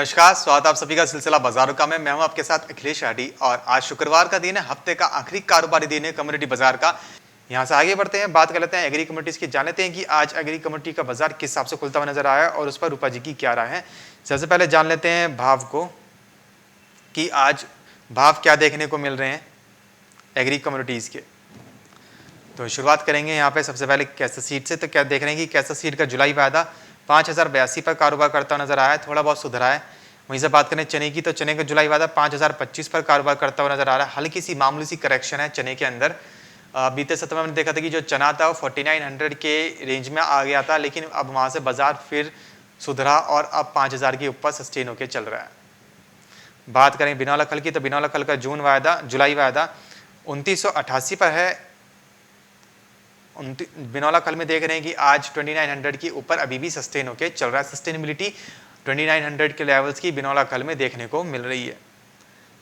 नमस्कार, स्वागत आप सभी का सिलसिला बाजारों का में मैं हूं आपके साथ अखिलेश आडी और आज शुक्रवार का दिन है, हफ्ते का आखिरी कारोबारी दिन है कम्युनिटी बाजार का। यहां से आगे बढ़ते हैं, बात कर लेते हैं एग्री कम्युनिटीज की। जान लेते हैं कि आज एग्री कम्युनिटी का बाजार किस हिसाब से खुलता हुआ नजर आया और उस पर रूपा जी की क्या राय है। सबसे पहले जान लेते हैं भाव को कि आज भाव क्या देखने को मिल रहे हैं एग्री कम्युनिटीज के। तो शुरुआत करेंगे यहाँ पे सबसे पहले कैसा सीट से। तो क्या देख रहे हैं कि कैसा सीट का जुलाई वायदा 5082 पर कारोबार करता हुआ नजर आया है, थोड़ा बहुत सुधरा है। वहीं से बात करें चने की, तो चने का जुलाई वायदा 5025 पर कारोबार करता हुआ नजर आ रहा है। हल्की सी मामूली सी करेक्शन है चने के अंदर। बीते सत्र में हमने देखा था कि जो चना था वो 4900 के रेंज में आ गया था, लेकिन अब वहां से बाजार फिर सुधरा और अब 5000 के ऊपर सस्टेन होकर चल रहा है। बात करें बिनौला खल की, तो बिनौला खल का जुलाई वायदा 2988 पर है। बिनौला खल में देख रहे हैं कि आज 2900 के ऊपर अभी भी सस्टेन होकर चल रहा है। सस्टेनेबिलिटी 2900 के लेवल्स की बिनौला खल में देखने को मिल रही है।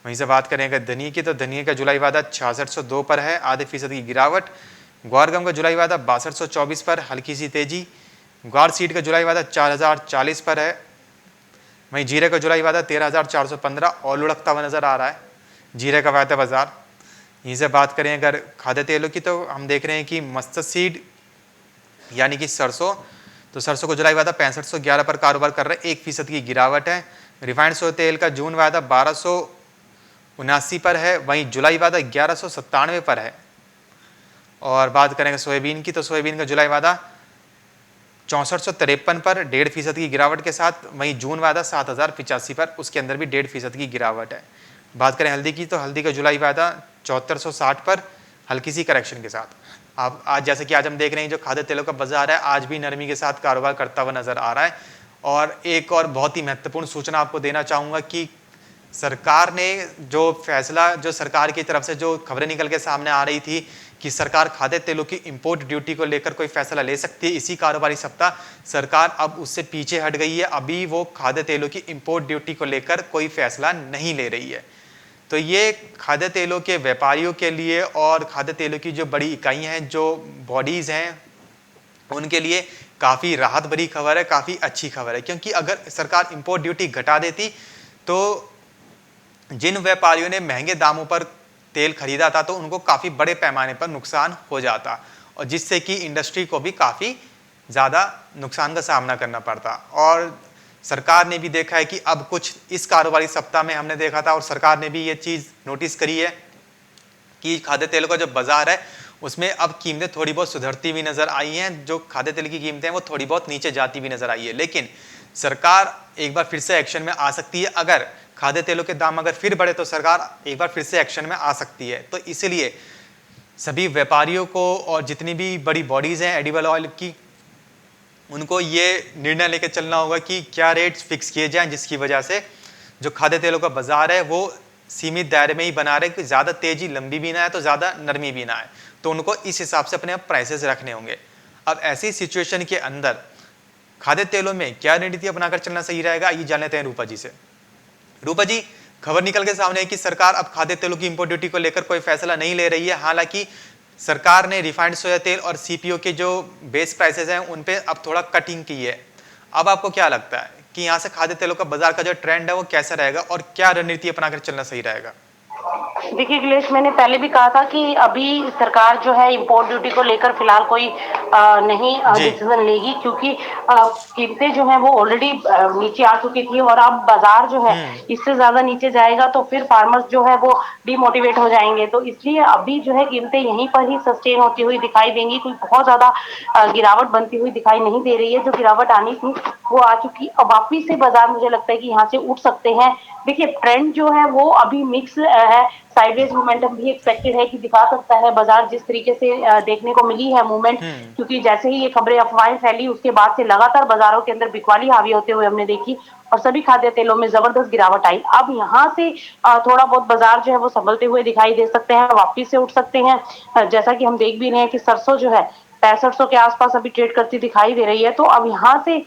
वहीं से बात करें अगर धनिया की, तो धनिया का जुलाई वायदा 6602 पर है, आधे फीसद की गिरावट। ग्वारगम का जुलाई वायदा 6224 पर, हल्की सी तेजी। ग्वार सीड का जुलाई वायदा 4040 पर है। वहीं जीरे का जुलाई वायदा 13415 और लुढ़कता हुआ नजर आ रहा है जीरे का वायदा बाजार। यहीं से बात करें अगर खाद्य तेलों की, तो हम देख रहे हैं कि मस्टर्ड सीड यानी कि सरसों, तो सरसों को जुलाई वायदा 6511 पर कारोबार कर रहे हैं, 1% की गिरावट है। रिफाइंड सोया तेल का जून वायदा 1279 पर है, वहीं जुलाई वायदा 1197 पर है। और बात करेंगे सोयाबीन की, तो सोयाबीन का जुलाई वायदा 6453 पर 1.5% की गिरावट के साथ, वहीं जून वायदा 7085 पर, उसके अंदर भी 1.5% की गिरावट है। बात करें हल्दी की, तो हल्दी का जुलाई वायदा 7460 पर, हल्की सी करेक्शन के साथ। अब आज जैसे कि आज हम देख रहे हैं जो खाद्य तेलों का बाजार है आज भी नरमी के साथ कारोबार करता हुआ नजर आ रहा है। और एक और बहुत ही महत्वपूर्ण सूचना आपको देना चाहूंगा कि सरकार ने जो फैसला, जो सरकार की तरफ से जो खबरें निकल के सामने आ रही थी कि सरकार खाद्य तेलों की इंपोर्ट ड्यूटी को लेकर कोई फैसला ले सकती है इसी कारोबारी सप्ताह, सरकार अब उससे पीछे हट गई है। अभी वो खाद्य तेलों की इंपोर्ट ड्यूटी को लेकर कोई फैसला नहीं ले रही है। तो ये खाद्य तेलों के व्यापारियों के लिए और खाद्य तेलों की जो बड़ी इकाइयां हैं, जो बॉडीज हैं, उनके लिए काफ़ी राहत भरी खबर है, काफ़ी अच्छी खबर है। क्योंकि अगर सरकार इंपोर्ट ड्यूटी घटा देती तो जिन व्यापारियों ने महंगे दामों पर तेल खरीदा था तो उनको काफ़ी बड़े पैमाने पर नुकसान हो जाता, और जिससे कि इंडस्ट्री को भी काफ़ी ज़्यादा नुकसान का सामना करना पड़ता। और सरकार ने भी देखा है कि अब कुछ इस कारोबारी सप्ताह में हमने देखा था और सरकार ने भी ये चीज़ नोटिस करी है कि खाद्य तेल का जो बाजार है उसमें अब कीमतें थोड़ी बहुत सुधरती हुई नजर आई हैं। जो खाद्य तेल की कीमतें हैं वो थोड़ी बहुत नीचे जाती हुई नजर आई है, लेकिन सरकार एक बार फिर से एक्शन में आ सकती है। अगर खाद्य तेलों के दाम अगर फिर बढ़े तो सरकार एक बार फिर से एक्शन में आ सकती है। तो इसलिए सभी व्यापारियों को और जितनी भी बड़ी बॉडीज हैं एडिबल ऑयल की, उनको ये निर्णय लेकर चलना होगा कि क्या रेट्स फिक्स किए जाएं जिसकी वजह से जो खाद्य तेलों का बाजार है वो सीमित दायरे में ही बना रहे, कि ज़्यादा तेजी लंबी भी ना है तो ज़्यादा नरमी भी ना है। तो उनको इस हिसाब से अपने प्राइसेस रखने होंगे। अब ऐसी सिचुएशन के अंदर खाद्य तेलों में क्या रणनीति अपनाकर चलना सही रहेगा, ये जान लेते हैं रूपा जी से। रूपा जी, खबर निकल के सामने है कि सरकार अब खाद्य तेलों की इंपोर्ट ड्यूटी को लेकर कोई फैसला नहीं ले रही है। हालांकि सरकार ने रिफाइंड सोया तेल और सीपीओ के जो बेस प्राइसेस हैं उन पे अब थोड़ा कटिंग की है। अब आपको क्या लगता है कि यहाँ से खाद्य तेलों का बाजार का जो ट्रेंड है वो कैसा रहेगा और क्या रणनीति अपनाकर चलना सही रहेगा? देखिए अखिलेश, मैंने पहले भी कहा था कि अभी सरकार जो है इंपोर्ट ड्यूटी को लेकर फिलहाल कोई नहीं डिसीजन लेगी, क्योंकि कीमतें जो हैं वो ऑलरेडी नीचे आ चुकी थी और अब बाजार जो है इससे ज्यादा नीचे जाएगा तो फिर फार्मर्स जो है वो डिमोटिवेट हो जाएंगे। तो इसलिए अभी जो है कीमतें यहीं पर ही सस्टेन होती हुई दिखाई देंगी। कोई बहुत ज्यादा गिरावट बनती हुई दिखाई नहीं दे रही है। जो गिरावट आनी थी वो आ चुकी। अब वापिस से बाजार मुझे लगता है कि यहाँ से उठ सकते हैं। देखिए ट्रेंड जो है वो अभी मिक्स है, साइडवेज मोमेंटम भी एक्सपेक्टेड है कि दिखा सकता है बाजार जिस तरीके से देखने को मिली है मूवमेंट, क्योंकि जैसे ही ये खबरें अफवाहें फैली उसके बाद से लगातार बाजारों के अंदर बिकवाली हावी होते हुए हमने देखी और सभी खाद्य तेलों में जबरदस्त गिरावट आई। अब यहाँ से थोड़ा बहुत बाजार जो है वो संभलते हुए दिखाई दे सकते हैं, वापिस से उठ सकते हैं। जैसा कि हम देख भी रहे हैं कि सरसों जो है 6500 के आसपास अभी ट्रेड करती दिखाई दे रही है। तो अब यहाँ से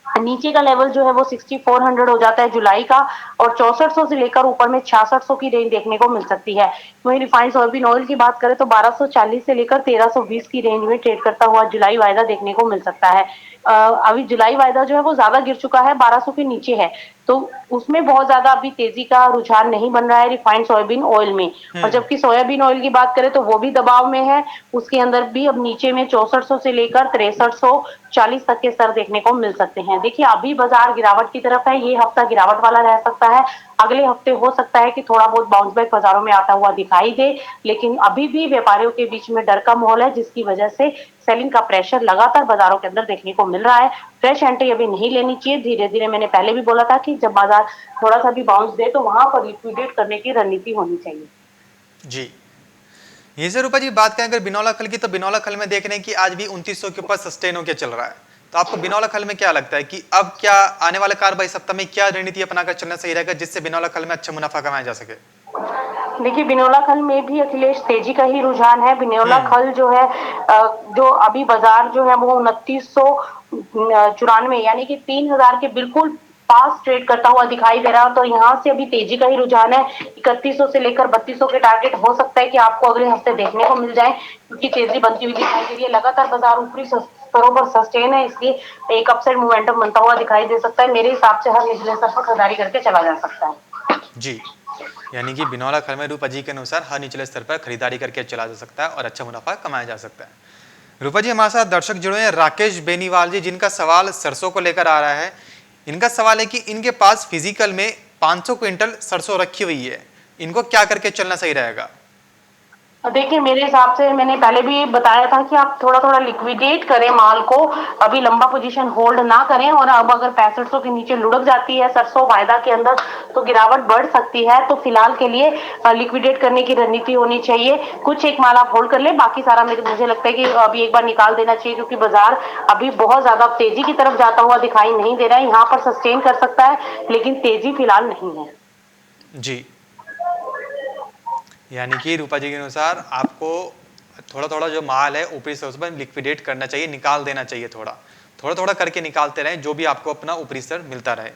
नीचे का लेवल जो है वो 6400 हो जाता है जुलाई का, और 6400 से लेकर ऊपर में 6600 की रेंज देखने को मिल सकती है। वहीं रिफाइंड सोयाबीन ऑयल की बात करें तो 1240 से लेकर 1320 की रेंज में ट्रेड करता हुआ जुलाई वायदा देखने को मिल सकता है। अभी जुलाई वायदा जो है वो ज्यादा गिर चुका है, 1200 के नीचे है। तो उसमें बहुत ज्यादा अभी तेजी का रुझान नहीं बन रहा है रिफाइंड सोयाबीन ऑयल में। और जबकि सोयाबीन ऑयल की बात करें तो वो भी दबाव में है, उसके अंदर भी अब नीचे में 6400 से लेकर 6340 तक के स्तर देखने को मिल सकते हैं। देखिए अभी बाजार गिरावट की तरफ है, ये हफ्ता गिरावट वाला रह सकता है, अगले हफ्ते हो सकता है कि थोड़ा बहुत बाउंस बैक बाजारों में आता हुआ दिखाई दे, लेकिन अभी भी व्यापारियों के बीच में डर का माहौल है, जिसकी वजह से सेलिंग का प्रेशर लगातार बाजारों के अंदर देखने को मिल रहा है। फ्रेश एंट्री अभी नहीं लेनी चाहिए, धीरे धीरे, मैंने पहले भी बोला था कि जब बाजार थोड़ा सा भी बाउंस दे तो वहां पर लिक्विडेट करने की रणनीति होनी चाहिए। जी, ये से रूपा जी बात करें अगर बिनौला खल की, तो बिनौला खल में देख रहे हैं कि आज भी 2900 के ऊपर सस्टेन होकर चल रहा है। तो आपको बिनौला खल में क्या लगता है कि अब क्या आने वाले कार्रवाई सप्ताह में क्या रणनीति अपनाकर चलना सही रहेगा जिससे बिनौला खल में अच्छा मुनाफा कमाया जा सके? देखिए बिनौला खल में भी अखिलेश तेजी का ही रुझान है। बिनौला खल जो है जो अभी बाजार जो है वो 2994 यानी कि 3000 के बिल्कुल पास ट्रेड करता हुआ दिखाई दे रहा है। तो यहाँ से अभी तेजी का ही रुझान है, 3100 से लेकर 3200 के टारगेट हो सकता है कि आपको अगले हफ्ते देखने को मिल जाए, क्योंकि तेजी बनती हुई दिखाई दे रही है। लगातार बाजार ऊपरी स्तरों पर सस्टेन है, इसलिए एक अपसाइड मोमेंटम बनता हुआ दिखाई दे सकता है। मेरे हिसाब से हर निचले स्तर पर खरीदारी करके चला जा सकता है। जी, यानी कि बिनौला खल में रूपा जी के अनुसार हर निचले स्तर पर खरीदारी करके चला जा सकता है और अच्छा मुनाफा कमाया जा सकता है। रूपा जी हमारे साथ दर्शक जुड़े हैं राकेश बेनीवाल जी, जिनका सवाल सरसों को लेकर आ रहा है। इनका सवाल है कि इनके पास फिजिकल में 500 क्विंटल सरसों रखी हुई है, इनको क्या करके चलना सही रहेगा? देखिए मेरे हिसाब से मैंने पहले भी बताया था कि आप थोड़ा थोड़ा लिक्विडेट करें माल को, अभी लंबा पोजीशन होल्ड ना करें। और अब अगर 6500 के नीचे लुढ़क जाती है सरसों वायदा के अंदर तो गिरावट बढ़ सकती है। तो फिलहाल के लिए लिक्विडेट करने की रणनीति होनी चाहिए। कुछ एक माल आप होल्ड कर ले, बाकी सारा मुझे लगता है कि अभी एक बार निकाल देना चाहिए, क्योंकि बाजार अभी बहुत ज्यादा तेजी की तरफ जाता हुआ दिखाई नहीं दे रहा है। यहाँ पर सस्टेन कर सकता है लेकिन तेजी फिलहाल नहीं है। जी, यानी कि रूपा जी के अनुसार आपको थोड़ा थोड़ा जो माल है ऊपरी स्तर पर लिक्विडेट करना चाहिए, निकाल देना चाहिए, थोड़ा थोड़ा थोड़ा करके निकालते रहें, जो भी आपको अपना ऊपरी स्तर मिलता रहे।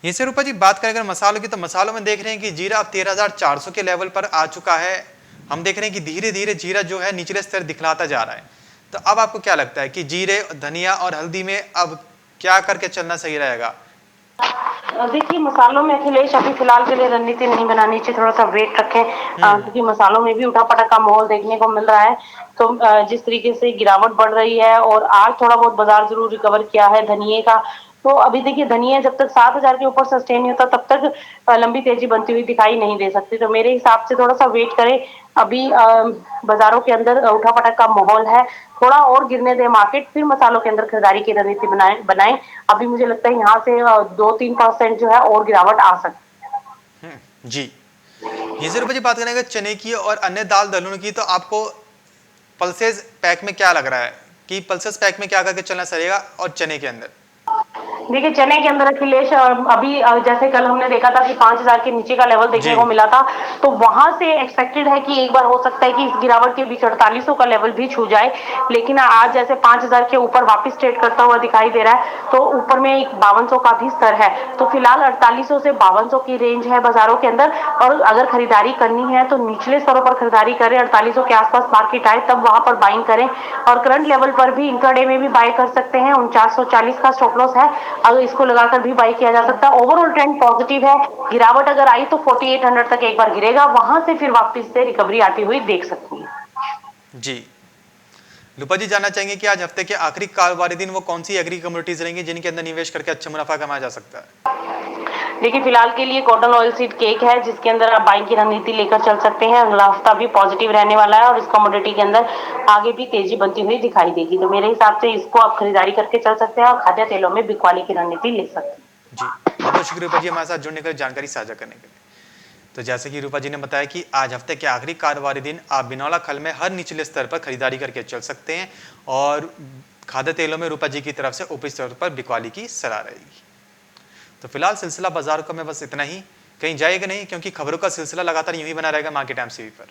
ये से रूपा जी बात करें अगर मसालों की, तो मसालों में देख रहे हैं कि जीरा अब 13400 के लेवल पर आ चुका है। हम देख रहे हैं कि धीरे धीरे जीरा जो है निचले स्तर दिखलाता जा रहा है। तो अब आपको क्या लगता है कि जीरे, धनिया और हल्दी में अब क्या करके चलना सही रहेगा? देखिए मसालों में अखिलेश अभी फिलहाल के लिए रणनीति नहीं बनानी चाहिए, थोड़ा सा वेट रखें, क्योंकि मसालों में भी उठापटक का माहौल देखने को मिल रहा है। तो जिस तरीके से गिरावट बढ़ रही है और आज थोड़ा बहुत बाजार जरूर रिकवर किया है धनिये का, तो अभी देखिए धनिया जब तक 7000 के ऊपर सस्टेन नहीं होता तब तक लंबी तेजी बनती हुई दिखाई नहीं दे सकती। तो मेरे हिसाब से थोड़ा सा वेट करें, अभी बाजारों के अंदर उठापटक का माहौल है, थोड़ा और गिरने दे मार्केट, फिर मसालों के अंदर खरीदारी की रणनीति बनाएं। अभी मुझे लगता है यहाँ से 2-3% जो है और गिरावट आ सकती है। जी, ये से रूपा जी बात करेंगे चने की और अन्य दाल दलहन की, तो आपको पल्सेस पैक में क्या लग रहा है कि पल्सेस पैक में क्या करके चलना सही रहेगा और चने के अंदर? देखिए चने के अंदर अखिलेश अभी जैसे कल हमने देखा था कि 5000 के नीचे का लेवल देखने को मिला था, तो वहां से एक्सपेक्टेड है कि एक बार हो सकता है कि इस गिरावट के बीच 4800 का लेवल भी छू जाए। लेकिन आज जैसे 5000 के ऊपर वापस ट्रेड करता हुआ दिखाई दे रहा है, तो ऊपर में एक 5200 का भी स्तर है। तो फिलहाल 4800 से 5200 की रेंज है बाजारों के अंदर, और अगर खरीदारी करनी है तो निचले स्तरों पर खरीदारी करें, 4800 के आसपास मार्केट आए तब वहां पर बाइंग करें। और करंट लेवल पर भी इंट्राडे में भी बाय कर सकते हैं, 4940 का स्टॉप लॉस है, अगर इसको लगाकर भी बाई किया जा सकता है। ओवरऑल ट्रेंड पॉजिटिव है, गिरावट अगर आई तो 4800 तक एक बार गिरेगा, वहां से फिर वापस से रिकवरी आती हुई देख सकती है। जी, रूपा जी जानना चाहेंगे कि आज हफ्ते के आखिरी कारोबारी दिन वो कौन सी एग्री कम्युनिटीज रहेंगी जिनके अंदर निवेश करके अच्छा मुनाफा कमाया जा सकता है? देखिए फिलहाल के लिए कॉटन ऑयल सीड केक है, जिसके अंदर आप बाइंग की रणनीति लेकर चल सकते हैं। अगला हफ्ता भी पॉजिटिव रहने वाला है और इस कमोडिटी के अंदर आगे भी तेजी बनती हुई दिखाई देगी। तो मेरे हिसाब से इसको आप खरीदारी करके चल सकते हैं और खाद्य तेलों में बिकवाली की रणनीति ले सकते हैं। जी, बहुत बहुत शुक्रिया रूपा जी हमारे साथ जुड़ने के लिए, जानकारी साझा करने के लिए। तो जैसे कि रूपा जी ने बताया कि आज हफ्ते के आखिरी कारोबारी दिन आप बिनौला खल में हर निचले स्तर पर खरीदारी करके चल सकते हैं और खाद्य तेलों में रूपा जी की तरफ से ऊपरी स्तर पर बिकवाली की सलाह रहेगी। तो फिलहाल सिलसिला बाजार का में बस इतना ही, कहीं जाएगा नहीं, क्योंकि खबरों का सिलसिला लगातार यूं ही बना रहेगा मार्केट टाइम्स टीवी पर।